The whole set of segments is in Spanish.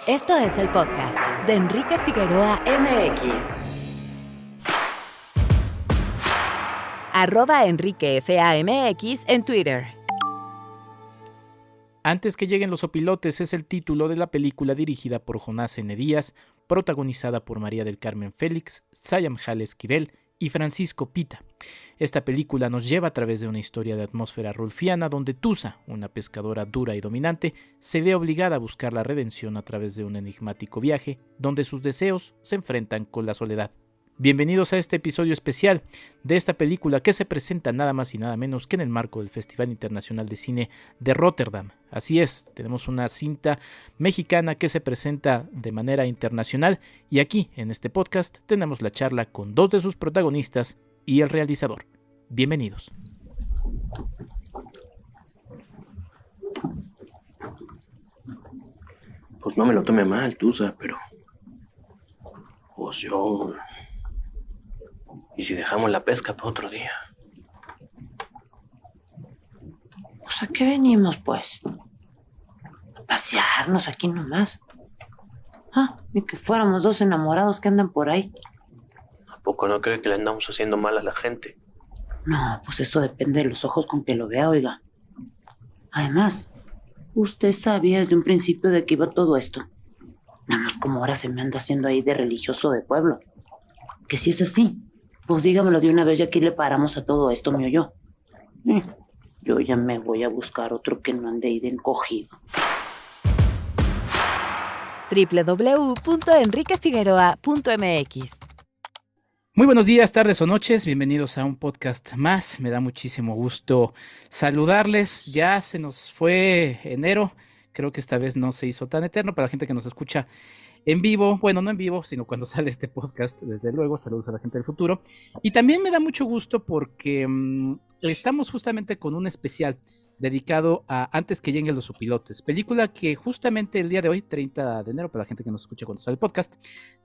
Esto es el podcast de Enrique Figueroa MX. @EnriqueFAMX en Twitter. Antes que lleguen los opilotes es el título de la película dirigida por Jonás N. Díaz, protagonizada por María del Carmen Félix, Sayamjal Esquivel y Francisco Pita. Esta película nos lleva a través de una historia de atmósfera rulfiana donde Tusa, una pescadora dura y dominante, se ve obligada a buscar la redención a través de un enigmático viaje donde sus deseos se enfrentan con la soledad. Bienvenidos a este episodio especial de esta película que se presenta nada más y nada menos que en el marco del Festival Internacional de Cine de Rotterdam. Así es, tenemos una cinta mexicana que se presenta de manera internacional y aquí en este podcast tenemos la charla con dos de sus protagonistas y el realizador. Bienvenidos. Pues no me lo tome mal, Tusa, pero... pues yo... ¿y si dejamos la pesca para otro día? Pues ¿a qué venimos, pues? A pasearnos aquí nomás. Ni que fuéramos dos enamorados que andan por ahí. ¿A poco no cree que le andamos haciendo mal a la gente? No, pues eso depende de los ojos con que lo vea, oiga. Además, usted sabía desde un principio de que iba todo esto. Nada más como ahora se me anda haciendo ahí de religioso de pueblo. Que si es así, pues dígamelo de una vez y aquí le paramos a todo esto, mío yo. Yo ya me voy a buscar otro que no ande ahí de encogido. www.enriquefigueroa.mx. Muy buenos días, tardes o noches, bienvenidos a un podcast más. Me da muchísimo gusto saludarles. Ya se nos fue enero, creo que esta vez no se hizo tan eterno para la gente que nos escucha en vivo, bueno, no en vivo, sino cuando sale este podcast, desde luego, saludos a la gente del futuro. Y también me da mucho gusto porque estamos justamente con un especial dedicado a Antes que lleguen los opilotes, película que justamente el día de hoy, 30 de enero, para la gente que nos escucha cuando sale el podcast,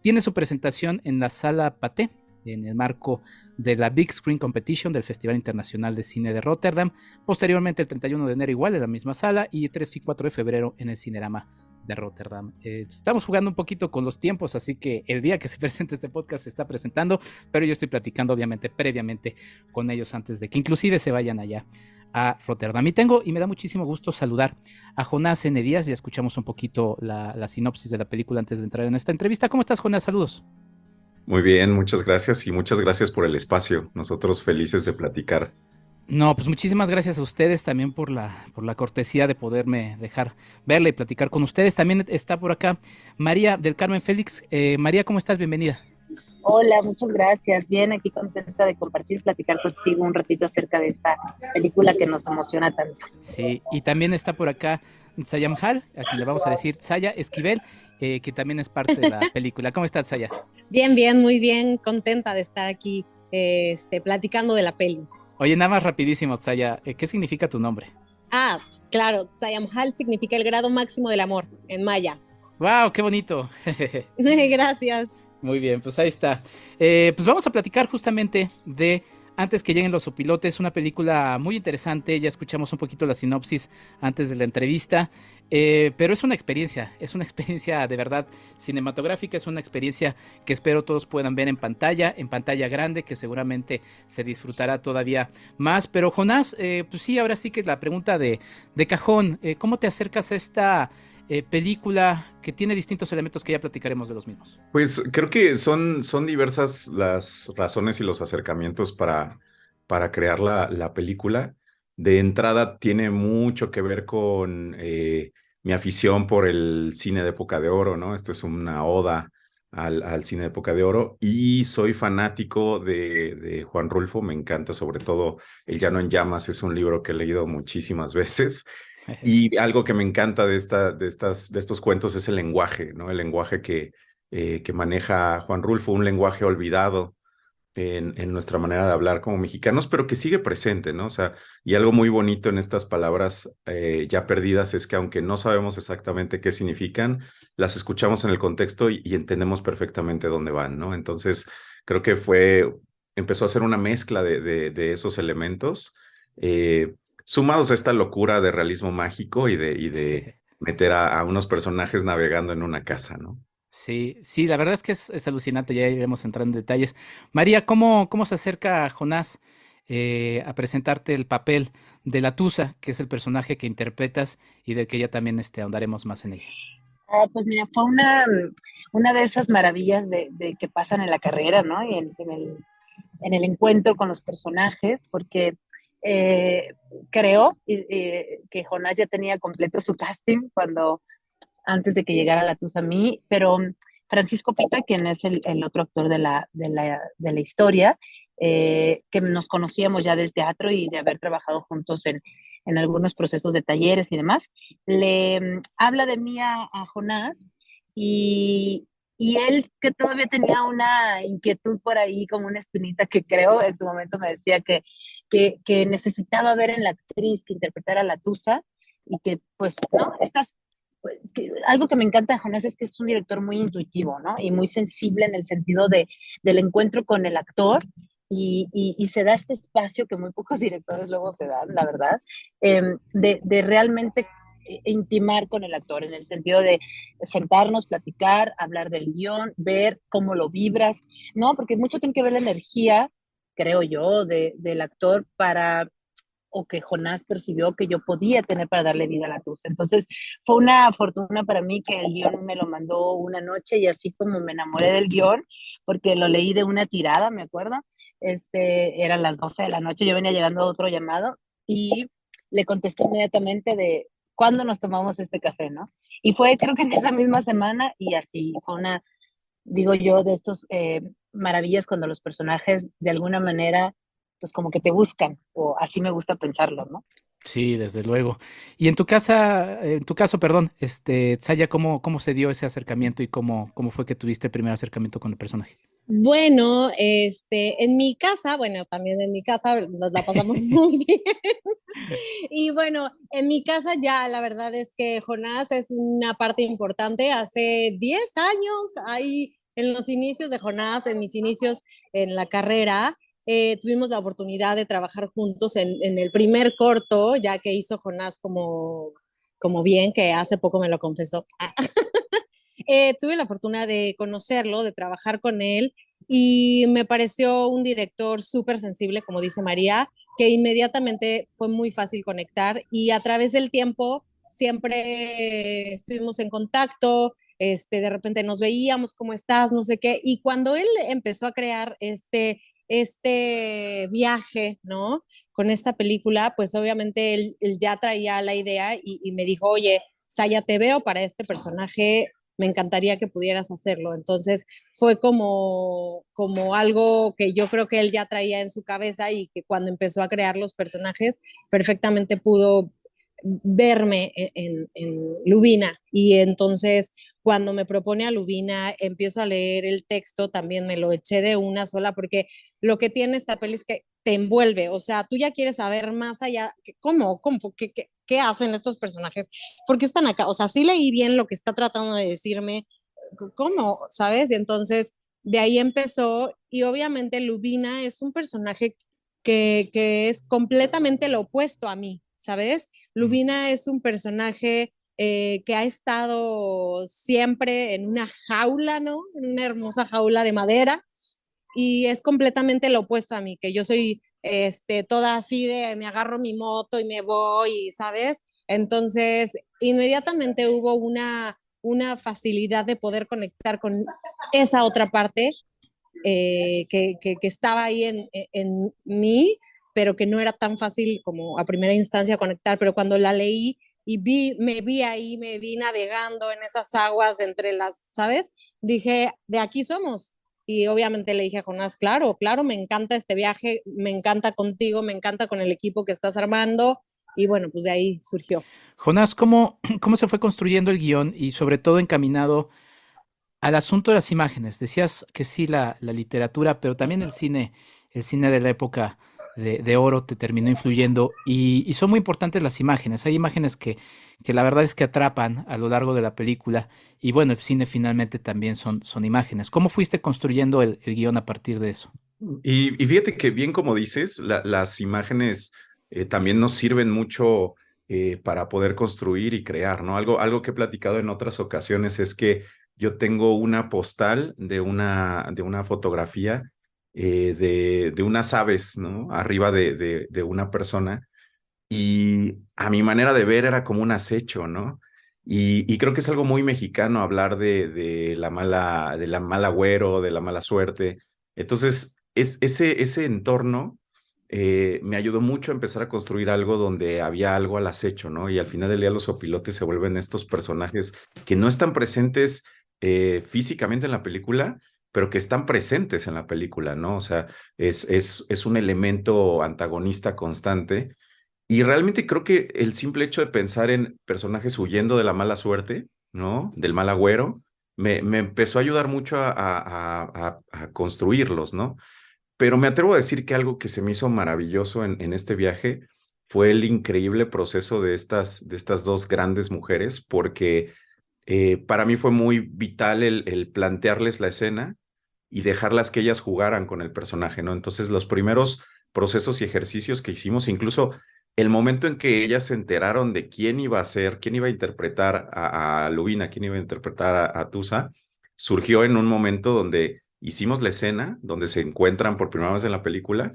tiene su presentación en la Sala Pathé, en el marco de la Big Screen Competition del Festival Internacional de Cine de Rotterdam, posteriormente el 31 de enero igual en la misma sala y 3 y 4 de febrero en el Cinerama de Rotterdam. Estamos jugando un poquito con los tiempos, así que el día que se presente este podcast se está presentando, pero yo estoy platicando obviamente previamente con ellos antes de que inclusive se vayan allá a Rotterdam. Y me da muchísimo gusto saludar a Jonás N. Díaz. Ya escuchamos un poquito la sinopsis de la película antes de entrar en esta entrevista. ¿Cómo estás, Jonás? Saludos. Muy bien, muchas gracias y muchas gracias por el espacio. Nosotros felices de platicar. No, pues muchísimas gracias a ustedes también por la cortesía de poderme dejar verla y platicar con ustedes. También está por acá María del Carmen Félix. María, ¿cómo estás? Bienvenida. Hola, muchas gracias. Bien, aquí contenta de compartir, platicar contigo un ratito acerca de esta película que nos emociona tanto. Sí, y también está por acá Sayamjal, a quien le vamos a decir Saya Esquivel, que también es parte de la película. ¿Cómo estás, Saya? Bien, muy bien, contenta de estar aquí platicando de la peli. Oye, nada más rapidísimo, Saya, ¿qué significa tu nombre? Claro, Sayamjal significa el grado máximo del amor, en maya. ¡Wow! ¡Qué bonito! Gracias. Muy bien, pues ahí está. Pues vamos a platicar justamente de Antes que lleguen los opilotes, una película muy interesante. Ya escuchamos un poquito la sinopsis antes de la entrevista, pero es una experiencia de verdad cinematográfica, es una experiencia que espero todos puedan ver en pantalla grande, que seguramente se disfrutará todavía más. Pero Jonás, pues sí, ahora sí que la pregunta de cajón, ¿cómo te acercas a esta película que tiene distintos elementos que ya platicaremos de los mismos? Pues creo que son diversas las razones y los acercamientos para crear la película. De entrada tiene mucho que ver con mi afición por el cine de época de oro, ¿no? Esto es una oda al cine de época de oro y soy fanático de Juan Rulfo, me encanta sobre todo El Llano en Llamas, es un libro que he leído muchísimas veces. Y algo que me encanta de estos cuentos es el lenguaje, ¿no? El lenguaje que maneja Juan Rulfo, un lenguaje olvidado en nuestra manera de hablar como mexicanos, pero que sigue presente, ¿no? O sea, y algo muy bonito en estas palabras ya perdidas es que aunque no sabemos exactamente qué significan, las escuchamos en el contexto y entendemos perfectamente dónde van, ¿no? Entonces, creo que empezó a ser una mezcla de esos elementos, sumados a esta locura de realismo mágico y de meter a unos personajes navegando en una casa, ¿no? Sí, sí, la verdad es que es alucinante, ya iremos entrando en detalles. María, ¿cómo se acerca Jonás a presentarte el papel de la Tusa, que es el personaje que interpretas y del que ya también ahondaremos más en ella? Pues mira, fue una de esas maravillas de que pasan en la carrera, ¿no? Y en el encuentro con los personajes, porque eh, creo que Jonás ya tenía completo su casting antes de que llegara la Tusa a mí, pero Francisco Pita, quien es el otro actor de la historia, que nos conocíamos ya del teatro y de haber trabajado juntos en algunos procesos de talleres y demás, le habla de mí a Jonás y, y él que todavía tenía una inquietud por ahí, como una espinita que creo en su momento me decía que necesitaba ver en la actriz que interpretara a la Tusa y que pues, ¿no? Algo que me encanta de Jonás es que es un director muy intuitivo, ¿no? Y muy sensible en el sentido del encuentro con el actor y se da este espacio que muy pocos directores luego se dan, la verdad, de realmente intimar con el actor, en el sentido de sentarnos, platicar, hablar del guión, ver cómo lo vibras, ¿no? Porque mucho tiene que ver la energía, creo yo, del actor para o que Jonás percibió que yo podía tener para darle vida a la tusa. Entonces, fue una fortuna para mí que el guión me lo mandó una noche y así como me enamoré del guión, porque lo leí de una tirada, me acuerdo, eran las 12 de la noche, yo venía llegando a otro llamado y le contesté inmediatamente de cuándo nos tomamos este café, ¿no? Y fue creo que en esa misma semana y así fue digo yo, de estos maravillas cuando los personajes de alguna manera pues como que te buscan, o así me gusta pensarlo, ¿no? Sí, desde luego. Y en tu caso, perdón, Tsaya, ¿cómo se dio ese acercamiento y cómo fue que tuviste el primer acercamiento con el personaje? Bueno, en mi casa, bueno, también en mi casa nos la pasamos muy bien. Y bueno, en mi casa ya la verdad es que Jonás es una parte importante. Hace 10 años, ahí en los inicios de Jonás, en mis inicios en la carrera, tuvimos la oportunidad de trabajar juntos en el primer corto, ya que hizo Jonás como bien, que hace poco me lo confesó. Tuve la fortuna de conocerlo, de trabajar con él y me pareció un director súper sensible, como dice María, que inmediatamente fue muy fácil conectar y a través del tiempo siempre estuvimos en contacto, de repente nos veíamos, ¿cómo estás? No sé qué. Y cuando él empezó a crear este viaje, ¿no? Con esta película, pues obviamente él ya traía la idea y me dijo, oye, Saya, te veo para este personaje, me encantaría que pudieras hacerlo. Entonces fue como algo que yo creo que él ya traía en su cabeza y que cuando empezó a crear los personajes perfectamente pudo verme en Lubina. Y entonces cuando me propone a Lubina, empiezo a leer el texto, también me lo eché de una sola, porque lo que tiene esta peli es que te envuelve, o sea, tú ya quieres saber más allá, ¿cómo qué hacen estos personajes? ¿Por qué están acá? O sea, sí leí bien lo que está tratando de decirme, ¿cómo? ¿Sabes? Y entonces de ahí empezó y obviamente Lubina es un personaje que es completamente lo opuesto a mí, ¿sabes? Lubina es un personaje que ha estado siempre en una jaula, ¿no? En una hermosa jaula de madera y es completamente lo opuesto a mí, que yo soy toda así de me agarro mi moto y me voy, ¿sabes? Entonces, inmediatamente hubo una facilidad de poder conectar con esa otra parte que estaba ahí en mí, pero que no era tan fácil como a primera instancia conectar, pero cuando la leí y me vi ahí, me vi navegando en esas aguas entre las, ¿sabes? Dije, de aquí somos. Y obviamente le dije a Jonás, claro, claro, me encanta este viaje, me encanta contigo, me encanta con el equipo que estás armando. Y bueno, pues de ahí surgió. Jonás, ¿cómo se fue construyendo el guión y sobre todo encaminado al asunto de las imágenes? Decías que sí, la literatura, pero también el cine de la época de oro te terminó influyendo y son muy importantes las imágenes. Hay imágenes que la verdad es que atrapan a lo largo de la película y bueno, el cine finalmente también son imágenes. ¿Cómo fuiste construyendo el guión a partir de eso? Y fíjate que bien como dices, las imágenes también nos sirven mucho para poder construir y crear, ¿no? Algo que he platicado en otras ocasiones es que yo tengo una postal de una fotografía de unas aves, ¿no? Arriba de una persona, y a mi manera de ver era como un acecho, ¿no? Y creo que es algo muy mexicano hablar de la mal agüero, de la mala suerte. Entonces, ese entorno me ayudó mucho a empezar a construir algo donde había algo al acecho, ¿no? Y al final del día los opilotes se vuelven estos personajes que no están presentes físicamente en la película, pero que están presentes en la película, ¿no? O sea, es un elemento antagonista constante, y realmente creo que el simple hecho de pensar en personajes huyendo de la mala suerte, ¿no? Del mal agüero, me empezó a ayudar mucho a construirlos, ¿no? Pero me atrevo a decir que algo que se me hizo maravilloso en este viaje fue el increíble proceso de estas dos grandes mujeres, porque para mí fue muy vital el plantearles la escena y dejarlas que ellas jugaran con el personaje, ¿no? Entonces, los primeros procesos y ejercicios que hicimos, incluso el momento en que ellas se enteraron de quién iba a ser, quién iba a interpretar a Lubina, quién iba a interpretar a Tusa, surgió en un momento donde hicimos la escena, donde se encuentran por primera vez en la película,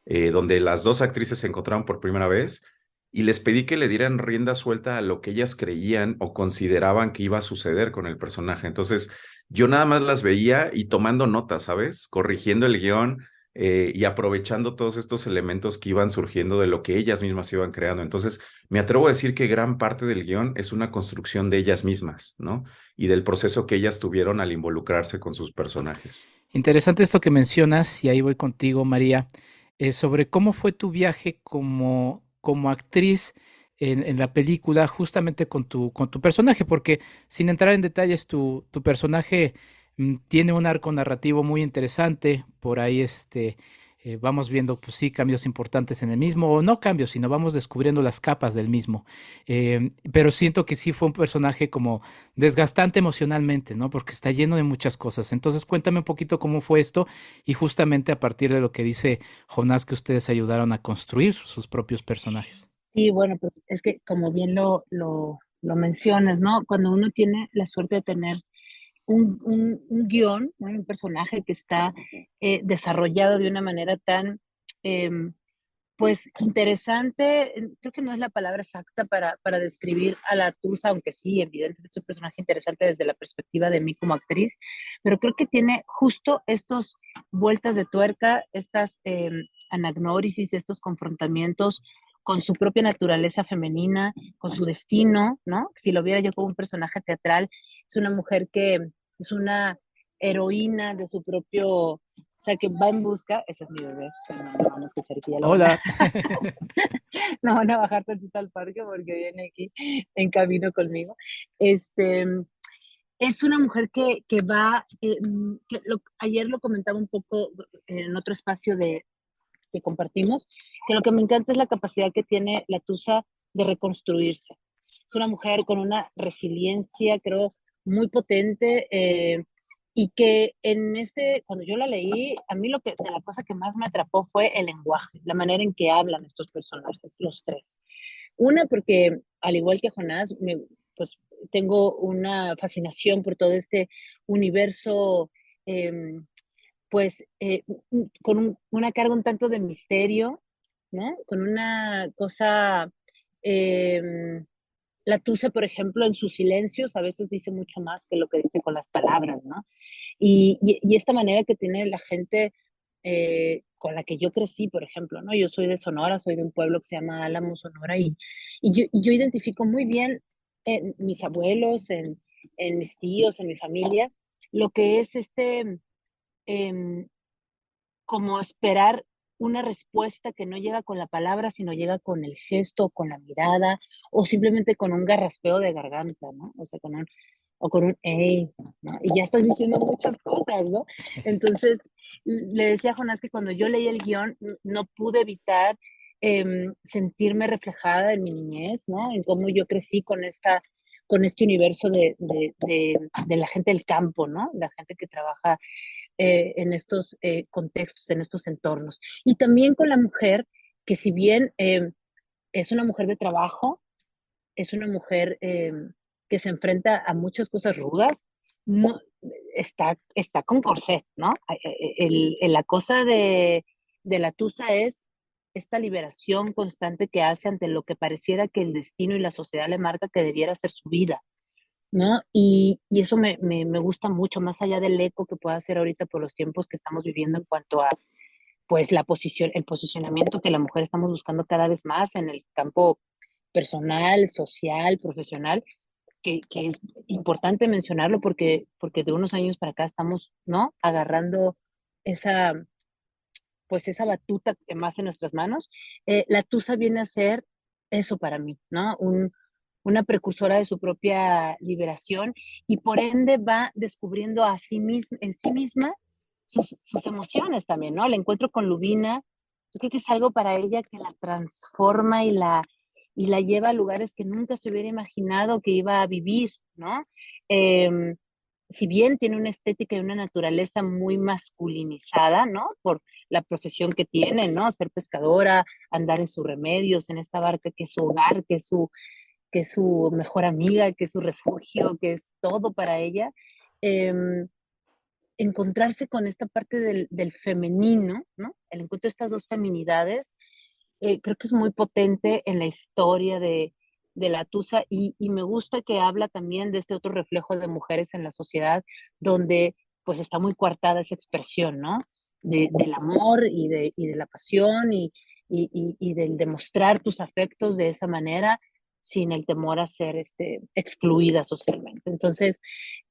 donde las dos actrices se encontraron por primera vez, y les pedí que le dieran rienda suelta a lo que ellas creían o consideraban que iba a suceder con el personaje. Entonces, yo nada más las veía y tomando notas, ¿sabes? Corrigiendo el guión y aprovechando todos estos elementos que iban surgiendo de lo que ellas mismas iban creando. Entonces, me atrevo a decir que gran parte del guión es una construcción de ellas mismas, ¿no? Y del proceso que ellas tuvieron al involucrarse con sus personajes. Interesante esto que mencionas, y ahí voy contigo, María, sobre cómo fue tu viaje como actriz en la película, justamente con tu personaje, porque sin entrar en detalles, tu personaje tiene un arco narrativo muy interesante. Por ahí vamos viendo, pues sí, cambios importantes en el mismo, o no cambios, sino vamos descubriendo las capas del mismo. Pero siento que sí fue un personaje como desgastante emocionalmente, ¿no? Porque está lleno de muchas cosas. Entonces, cuéntame un poquito cómo fue esto, y justamente a partir de lo que dice Jonás, que ustedes ayudaron a construir sus propios personajes. Sí, bueno, pues es que como bien lo mencionas, ¿no? Cuando uno tiene la suerte de tener un guión, ¿no? Un personaje que está desarrollado de una manera tan, em, pues, interesante, creo que no es la palabra exacta para describir a la Tusa, aunque sí, evidentemente es un personaje interesante desde la perspectiva de mí como actriz, pero creo que tiene justo estos vueltas de tuerca, estas anagnórisis, estos confrontamientos con su propia naturaleza femenina, con su destino, ¿no? Si lo viera yo como un personaje teatral, es una mujer que es una heroína de su propio, o sea, que va en busca, ese es mi bebé, pero no lo van a escuchar aquí, ya lo van a, Hola. no van a bajar tantito al parque porque viene aquí en camino conmigo. Este, es una mujer que va, ayer lo comentaba un poco en otro espacio que compartimos, que lo que me encanta es la capacidad que tiene la Tusa de reconstruirse. Es una mujer con una resiliencia, creo, muy potente, y que cuando yo la leí, a mí de la cosa que más me atrapó fue el lenguaje, la manera en que hablan estos personajes, los tres. Una, porque al igual que Jonás, pues tengo una fascinación por todo este universo, em, pues con una carga un tanto de misterio, ¿no? Con una cosa, eh, la Tusa, por ejemplo, en sus silencios a veces dice mucho más que lo que dice con las palabras, ¿no? Y esta manera que tiene la gente con la que yo crecí, por ejemplo, ¿no? Yo soy de Sonora, soy de un pueblo que se llama Álamo, Sonora, y yo identifico muy bien en mis abuelos, en mis tíos, en mi familia, lo que es em, como esperar una respuesta que no llega con la palabra, sino llega con el gesto, con la mirada, o simplemente con un garraspeo de garganta, ¿no? O sea, con un hey, ¿no? Y ya estás diciendo muchas cosas, ¿no? Entonces, le decía a Jonás que cuando yo leí el guión, no pude evitar sentirme reflejada en mi niñez, ¿no? En cómo yo crecí con este universo de la gente del campo, ¿no? La gente que trabaja en estos contextos, en estos entornos. Y también con la mujer, que si bien es una mujer de trabajo, es una mujer que se enfrenta a muchas cosas rudas. No, está con corset, ¿no? La cosa de la Tusa es esta liberación constante que hace ante lo que pareciera que el destino y la sociedad le marca que debiera ser su vida, ¿no? Y eso me gusta mucho, más allá del eco que pueda hacer ahorita por los tiempos que estamos viviendo en cuanto a, pues, el posicionamiento que la mujer estamos buscando cada vez más en el campo personal, social, profesional, que es importante mencionarlo porque de unos años para acá estamos, ¿no? Agarrando esa, pues esa batuta más en nuestras manos. La Tusa viene a ser eso para mí, ¿no? Una precursora de su propia liberación y por ende va descubriendo a sí misma, en sí misma sus emociones también, ¿no? El encuentro con Lubina, yo creo que es algo para ella que la transforma y la lleva a lugares que nunca se hubiera imaginado que iba a vivir, ¿no? Eh, si bien tiene una estética y una naturaleza muy masculinizada, ¿no? Por la profesión que tiene, ¿no? Ser pescadora, andar en sus remedios, en esta barca que es su hogar, que es su mejor amiga, que es su refugio, que es todo para ella. Eh, Encontrarse con esta parte del femenino, ¿no? El encuentro de estas dos feminidades, creo que es muy potente en la historia de la Tusa y me gusta que habla también de este otro reflejo de mujeres en la sociedad donde pues está muy coartada esa expresión, ¿no? Del amor y de la pasión y del demostrar tus afectos de esa manera sin el temor a ser excluida socialmente. Entonces,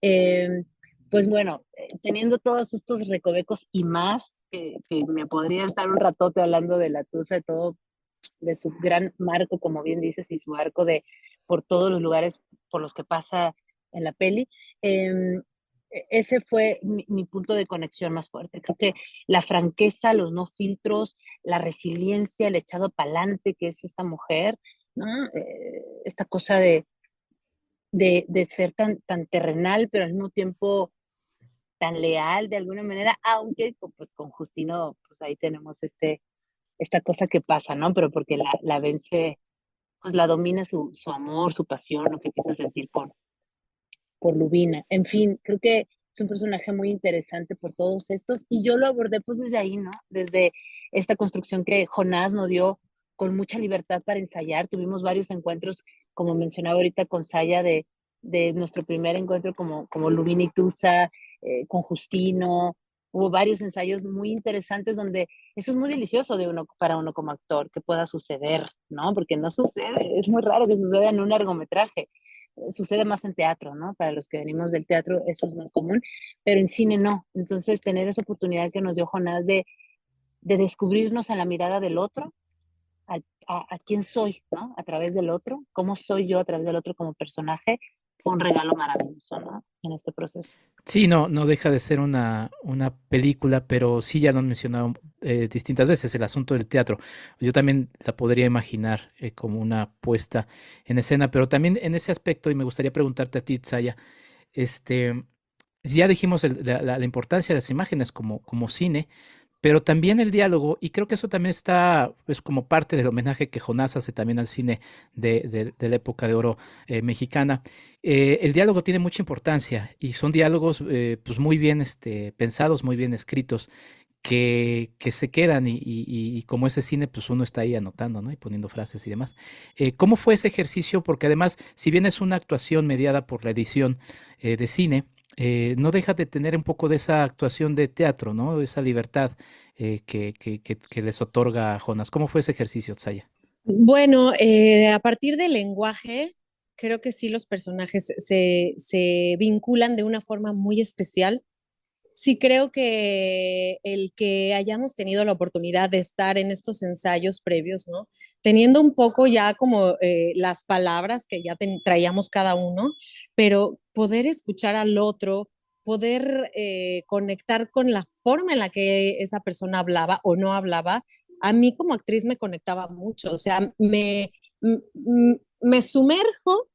eh, pues bueno, teniendo todos estos recovecos y más, que me podría estar un ratote hablando de la Tusa, de todo, de su gran marco, como bien dices, y su arco de por todos los lugares por los que pasa en la peli. Eh, Ese fue mi punto de conexión más fuerte. Creo que la franqueza, los no filtros, la resiliencia, el echado pa'lante que es esta mujer, ¿no? Esta cosa de ser tan terrenal, pero al mismo tiempo tan leal de alguna manera, aunque pues con Justino, pues ahí tenemos esta cosa que pasa, ¿no? Pero porque la vence, pues la domina su amor, su pasión, lo que empieza a sentir por Lubina. En fin, creo que es un personaje muy interesante por todos estos y yo lo abordé pues desde ahí, ¿no? Desde esta construcción que Jonás nos dio con mucha libertad para ensayar. Tuvimos varios encuentros, como mencionaba ahorita con Saya, de nuestro primer encuentro como Lubina y Tusa, con Justino. Hubo varios ensayos muy interesantes donde eso es muy delicioso de uno, para uno como actor, que pueda suceder, ¿no? Porque no sucede, es muy raro que suceda en un largometraje, sucede más en teatro, ¿no? Para los que venimos del teatro eso es más común, pero en cine no. Entonces, tener esa oportunidad que nos dio Jonás de descubrirnos a la mirada del otro, a quién soy, ¿no? A través del otro, cómo soy yo a través del otro como personaje, fue un regalo maravilloso, ¿no? En este proceso. Sí, no, no deja de ser una película, pero sí ya lo han mencionado distintas veces, el asunto del teatro. Yo también la podría imaginar como una puesta en escena, pero también en ese aspecto, y me gustaría preguntarte a ti, Tsaya, este, ya dijimos la importancia de las imágenes como cine, pero también el diálogo, y creo que eso también está pues, como parte del homenaje que Jonás hace también al cine de la época de oro mexicana. El diálogo tiene mucha importancia y son diálogos pues muy bien pensados, muy bien escritos, que se quedan y como ese cine, pues uno está ahí anotando, ¿no? Y poniendo frases y demás. ¿Cómo fue ese ejercicio? Porque además, si bien es una actuación mediada por la edición de cine, no deja de tener un poco de esa actuación de teatro, ¿no? Esa libertad que les otorga a Jonas. ¿Cómo fue ese ejercicio, Tsaya? Bueno, a partir del lenguaje, creo que sí los personajes se vinculan de una forma muy especial. Sí creo que el que hayamos tenido la oportunidad de estar en estos ensayos previos, ¿no? Teniendo un poco ya como las palabras que ya traíamos cada uno, pero poder escuchar al otro, poder conectar con la forma en la que esa persona hablaba o no hablaba, a mí como actriz me conectaba mucho, o sea, me sumerjo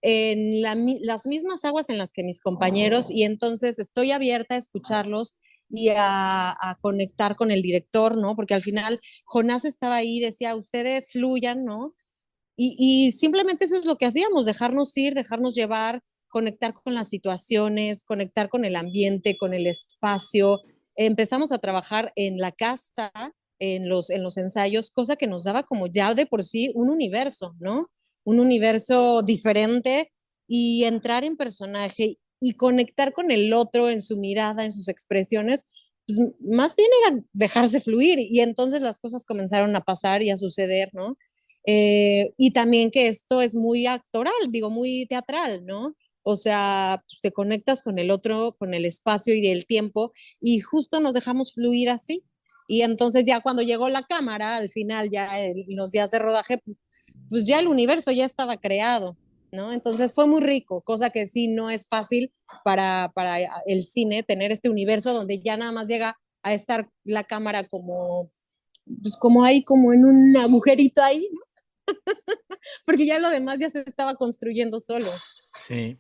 en las mismas aguas en las que mis compañeros y entonces estoy abierta a escucharlos y a conectar con el director, ¿no? Porque al final Jonás estaba ahí, decía, ustedes fluyan, ¿no? y simplemente eso es lo que hacíamos, dejarnos ir, dejarnos llevar, conectar con las situaciones, conectar con el ambiente, con el espacio. Empezamos a trabajar en la casa, en los ensayos, cosa que nos daba como ya de por sí un universo, ¿no? Un universo diferente y entrar en personaje y conectar con el otro en su mirada, en sus expresiones, pues más bien era dejarse fluir y entonces las cosas comenzaron a pasar y a suceder, ¿no? Y también que esto es muy actoral, digo, muy teatral, ¿no? O sea, pues te conectas con el otro, con el espacio y el tiempo, y justo nos dejamos fluir así. Y entonces ya cuando llegó la cámara, al final, ya en los días de rodaje, pues ya el universo ya estaba creado, ¿no? Entonces fue muy rico, cosa que sí no es fácil para el cine tener este universo donde ya nada más llega a estar la cámara como, pues como ahí, como en un agujerito ahí, ¿no? Porque ya lo demás ya se estaba construyendo solo. Sí.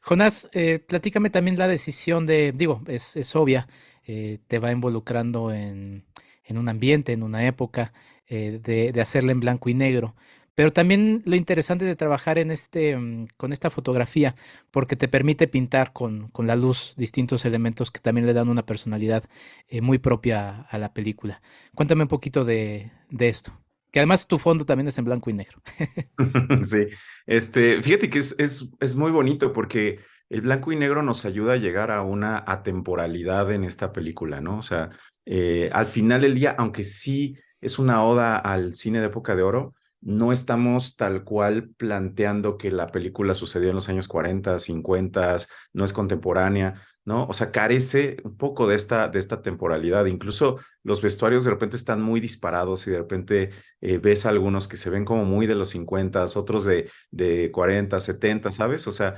Jonás, platícame también la decisión de, digo, es obvia, te va involucrando en un ambiente, en una época, de hacerla en blanco y negro. Pero también lo interesante de trabajar en con esta fotografía, porque te permite pintar con la luz distintos elementos que también le dan una personalidad muy propia a la película. Cuéntame un poquito de esto. Que además tu fondo también es en blanco y negro. Sí, fíjate que es muy bonito porque el blanco y negro nos ayuda a llegar a una atemporalidad en esta película, ¿no? O sea, al final del día, aunque sí es una oda al cine de época de oro, no estamos tal cual planteando que la película sucedió en los años 40, 50, no es contemporánea, ¿no? O sea, carece un poco de esta temporalidad. Incluso los vestuarios de repente están muy disparados y de repente ves algunos que se ven como muy de los 50, otros de 40, 70, ¿sabes? O sea,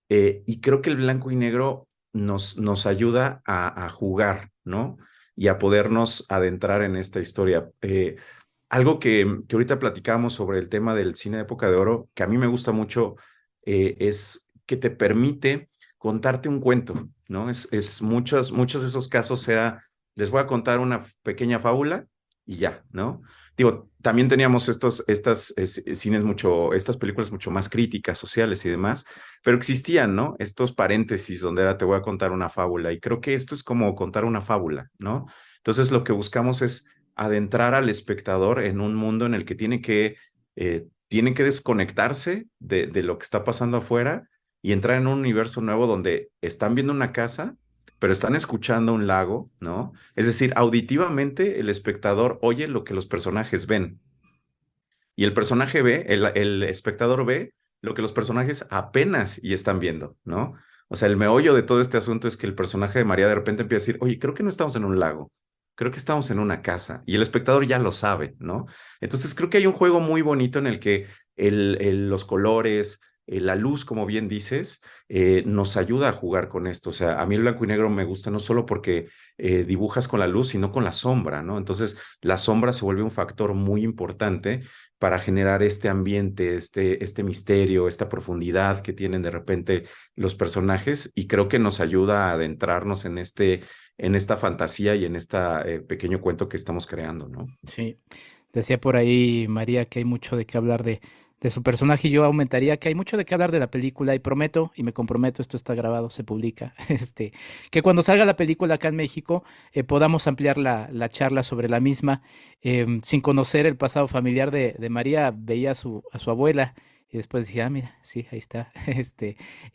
y creo que el blanco y negro nos ayuda a jugar, ¿no? Y a podernos adentrar en esta historia. Algo que ahorita platicábamos sobre el tema del cine de época de oro, que a mí me gusta mucho, es que te permite contarte un cuento, ¿no? Muchos de esos casos era, les voy a contar una pequeña fábula y ya, ¿no? Digo, también teníamos estas películas mucho más críticas, sociales y demás, pero existían, ¿no? Estos paréntesis donde era, te voy a contar una fábula, y creo que esto es como contar una fábula, ¿no? Entonces lo que buscamos es adentrar al espectador en un mundo en el que tiene que desconectarse de lo que está pasando afuera y entrar en un universo nuevo donde están viendo una casa, pero están escuchando un lago, ¿no? Es decir, auditivamente el espectador oye lo que los personajes ven y el espectador ve lo que los personajes apenas y están viendo, ¿no? O sea, el meollo de todo este asunto es que el personaje de María de repente empieza a decir, oye, creo que no estamos en un lago, creo que estamos en una casa, y el espectador ya lo sabe, ¿no? Entonces creo que hay un juego muy bonito en el que los colores, la luz, como bien dices, nos ayuda a jugar con esto. O sea, a mí el blanco y negro me gusta no solo porque dibujas con la luz, sino con la sombra, ¿no? Entonces la sombra se vuelve un factor muy importante para generar este ambiente, este misterio, esta profundidad que tienen de repente los personajes, y creo que nos ayuda a adentrarnos en esta fantasía y en este pequeño cuento que estamos creando, ¿no? Sí, decía por ahí María que hay mucho de qué hablar de su personaje y yo aumentaría que hay mucho de qué hablar de la película y prometo, y me comprometo, esto está grabado, se publica, que cuando salga la película acá en México podamos ampliar la charla sobre la misma. Sin conocer el pasado familiar de María, veía a su abuela y después dije, ah, mira, sí, ahí está.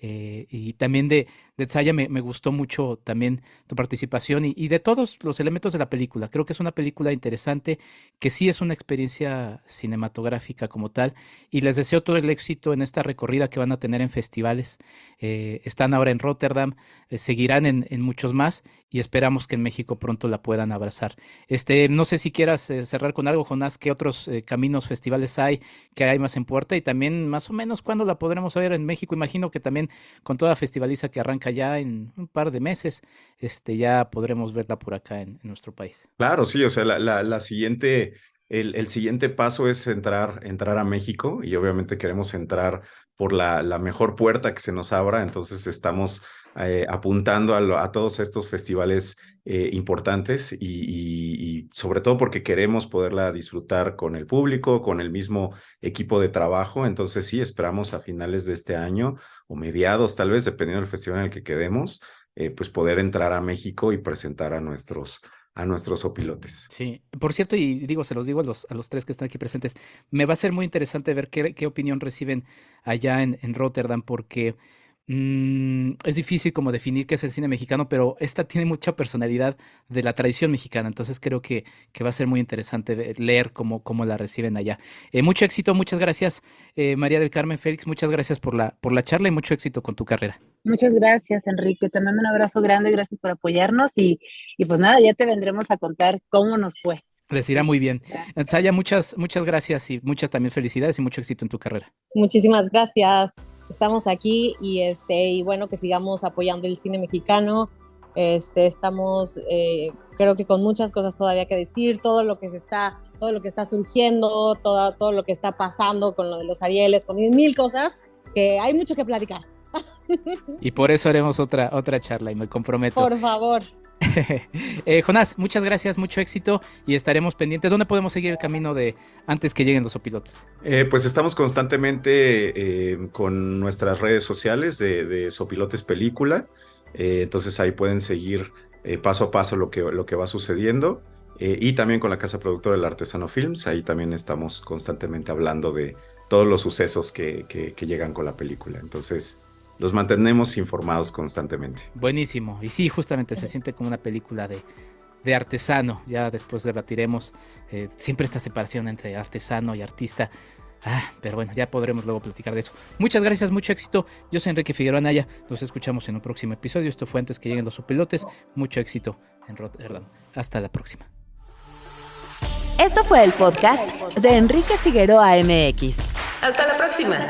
Y también de Tsaya me gustó mucho también tu participación y de todos los elementos de la película. Creo que es una película interesante, que sí es una experiencia cinematográfica como tal, y les deseo todo el éxito en esta recorrida que van a tener en festivales. Están ahora en Rotterdam, seguirán en muchos más y esperamos que en México pronto la puedan abrazar. No sé si quieras cerrar con algo, Jonás, ¿qué otros caminos, festivales hay, que hay más en puerta? Y también más o menos cuándo la podremos ver en México. Imagino que también con toda Festivaliza que arranca ya en un par de meses, ya podremos verla por acá en nuestro país. Claro, sí, o sea, la siguiente, el siguiente paso es entrar a México, y obviamente queremos entrar por la mejor puerta que se nos abra. Entonces estamos apuntando a todos estos festivales importantes y sobre todo porque queremos poderla disfrutar con el público, con el mismo equipo de trabajo. Entonces sí, esperamos a finales de este año o mediados tal vez, dependiendo del festival en el que quedemos, pues poder entrar a México y presentar a nuestros opilotes. Sí, por cierto, y digo, se los digo a los tres que están aquí presentes, me va a ser muy interesante ver qué opinión reciben allá en Rotterdam, porque es difícil como definir qué es el cine mexicano, pero esta tiene mucha personalidad de la tradición mexicana, entonces creo que va a ser muy interesante leer cómo la reciben allá. Mucho éxito, muchas gracias, María del Carmen, Félix, muchas gracias por la charla y mucho éxito con tu carrera. Muchas gracias, Enrique. Te mando un abrazo grande, gracias por apoyarnos y pues nada, ya te vendremos a contar cómo nos fue. Les irá muy bien. Saya, muchas gracias y muchas también felicidades y mucho éxito en tu carrera. Muchísimas gracias. Estamos aquí y bueno, que sigamos apoyando el cine mexicano. Estamos, creo que con muchas cosas todavía que decir, todo lo que está surgiendo, todo lo que está pasando con lo de los Arieles, con mil cosas, que hay mucho que platicar. Y por eso haremos otra charla y me comprometo. Por favor. Jonás, muchas gracias, mucho éxito y estaremos pendientes. ¿Dónde podemos seguir el camino de antes que lleguen los opilotes? Pues estamos constantemente con nuestras redes sociales de Sopilotes Película. Entonces ahí pueden seguir paso a paso lo que va sucediendo. Y también con la casa productora del Artesano Films. Ahí también estamos constantemente hablando de todos los sucesos que llegan con la película. Entonces los mantenemos informados constantemente. Buenísimo. Y sí, justamente se siente como una película de artesano. Ya después debatiremos siempre esta separación entre artesano y artista. Pero bueno, ya podremos luego platicar de eso. Muchas gracias, mucho éxito. Yo soy Enrique Figueroa Anaya. Nos escuchamos en un próximo episodio. Esto fue Antes que lleguen los opilotes. Mucho éxito en Rotterdam. Hasta la próxima. Esto fue el podcast de Enrique Figueroa MX. Hasta la próxima.